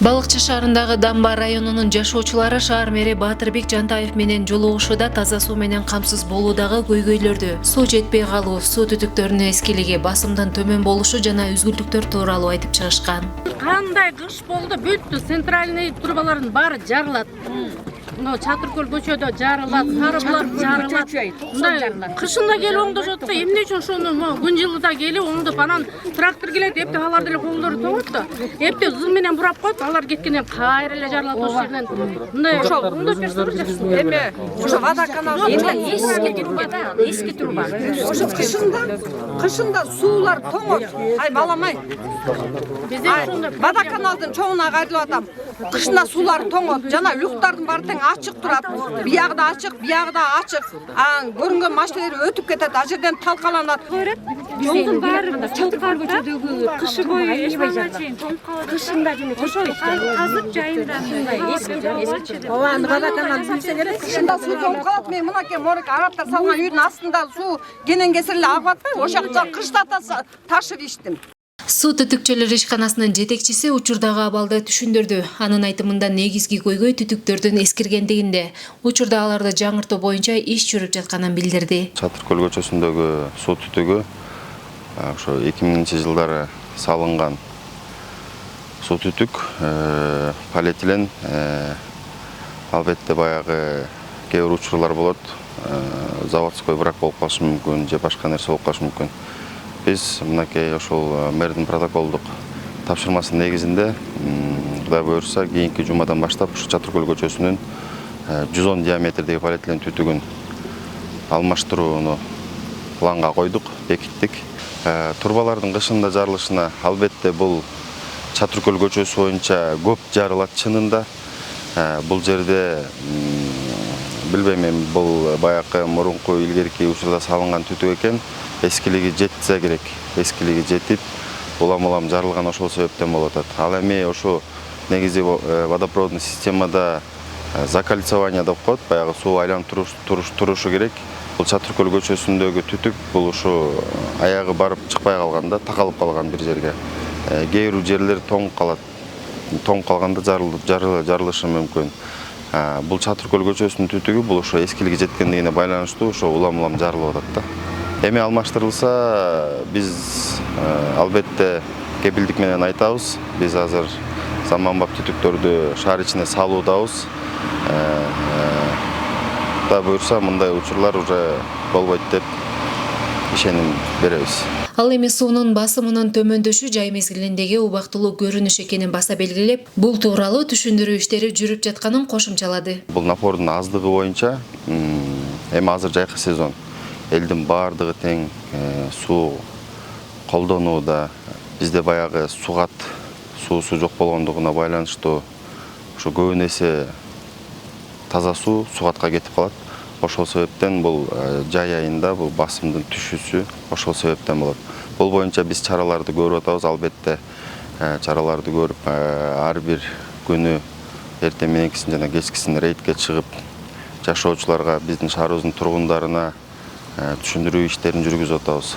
Балыкчы шаарындагы Дамба районунун жашоочулары шаар мэри Батырбек Жантаев менен жолугушууда таза суу менен камсыз болуудагы көйгөйлөрдү, суу жетпей калуу, суу түтүктөрүнүн эскилиги, басымдын төмөн болушу жана үзгүлтүктөр тууралуу айтып чыгышкан. Кандай кыш болду, бүттү, центральный трубалардын баары жарылат. Чатыркөл көчөдө жарылат, Сарыбулак жарылат. Мындай кышында келип оңдошот да, эмне үчүн ошону күн жылыда келип оңдоп, анан трактор келет, эпте алар деле колдору тоңот да. Эпте зым менен бурап коет, алар кеткенден кайра эле жарылат ошол жерден. Мындай оңдоп берсе жакшы. Эми ошо водоканал эски труба. ошо кышында суулар тоңот. Ай баламай. Водоканалдын чоңуна кайрылып атам. Кышында суулар тоңот. Жана люктардын баары тең ачык турат. Биягда ачык, биягда ачык. Көрүнгөн машиналар өтүп кетет, а жерден талкаланат. Жолдун баары чатыркөл көчөдөгү кышы бою эшмана чейин тоңуп калат. Кышында жана ошол казып жайында эски. Ооба, водоканал билсе керек. Кышында суу тоңуп калат. Мен мынакей морек арабтар салган үйдүн астында суу кенен кесир эле агып атпайбы? Ошол жакта кышта ташып иштим. Суу түтүкчөлөр ишканасынын жетекчиси учурдагы абалды түшүндүрдү. Анын айтымында негизги көйгөй түтүктөрдүн эскиргендигинде. Учурда аларды жаңыртуу боюнча иш жүрүп жатканын билдирди. Чатыркөл көчөсүндөгү суу түтүгү ошо 2000-жылдары салынган суу түтүк, полиэтилен, албетте баягы кээ бир учурлар болот. Заводской брак болуп калышы мүмкүн, же башка нерсе болуп калышы мүмкүн. Биз мынакей ошол мэрдин протоколдук тапшырмасынын негизинде Кудай буйрса кийинки жумадан баштап ушу Чатыркөл көчөсүнүн 110 диаметрдеги полиэтилен түтүгүн алмаштырууну планга койдук, бекиттик. Турбалардын кышында жарылышына албетте бул Чатыркөл көчөсү боюнча көп жарылат чынында. Бул жерде билбейм, мен бул баягы мурунку илгерки учурда салынган түтүк экен. Эскилиги жетсе керек, эскилиги жетип, улам жарылган ошол себептен болуп атат. Ал эми ошо негизи водопроводный системада закольцование деп коет, баягы суу айланып турушу керек. Бул Чатыркөл көчөсүндөгү түтүк бул ушу аягы барып чыкпай калганда такалып калган бир жерге. Кээ бир жерлер тоңуп калат. Тоңуп калганда жарылышы мүмкүн. Бул Чатыркөл көчөсүнүн түтүгү бул ошо эскилиги жеткендигине байланыштуу ошо улам жарылып атат да. Эми алмаштырылса, биз албетте кепилдик менен айтабыз. Биз азыр заманбап түтүктөрдү шаар ичине салуудабыз. Кудай буйрса мындай учурлар уже болбойт деп ишеним беребиз. Ал эми суунун басымынын төмөндөшү жай мезгилиндеги убактылуу көрүнүш экенин баса белгилеп, бул тууралуу түшүндүрүү иштери жүрүп жатканын кошумчалады. Бул напордун аздыгы боюнча эми азыр жайкы сезон. Элдин баардыгы тең суу колдонууда. Бизде баягы сугат, суусу жок болгондугуна байланыштуу ошо көбүн эсе таза суу сугатка кетип калат. Ошол себептен бул жай айында бул басымдын түшүүсү ошол себептен болот. Бул боюнча биз чараларды көрүп атабыз, албетте чараларды көрүп, ар бир күнү эртең мененкисин жана кечкисин рейдке чыгып, жашоочуларга, биздин шаарыбыздын тургундарына түшүндүрүү иштерин жүргүзүп атабыз.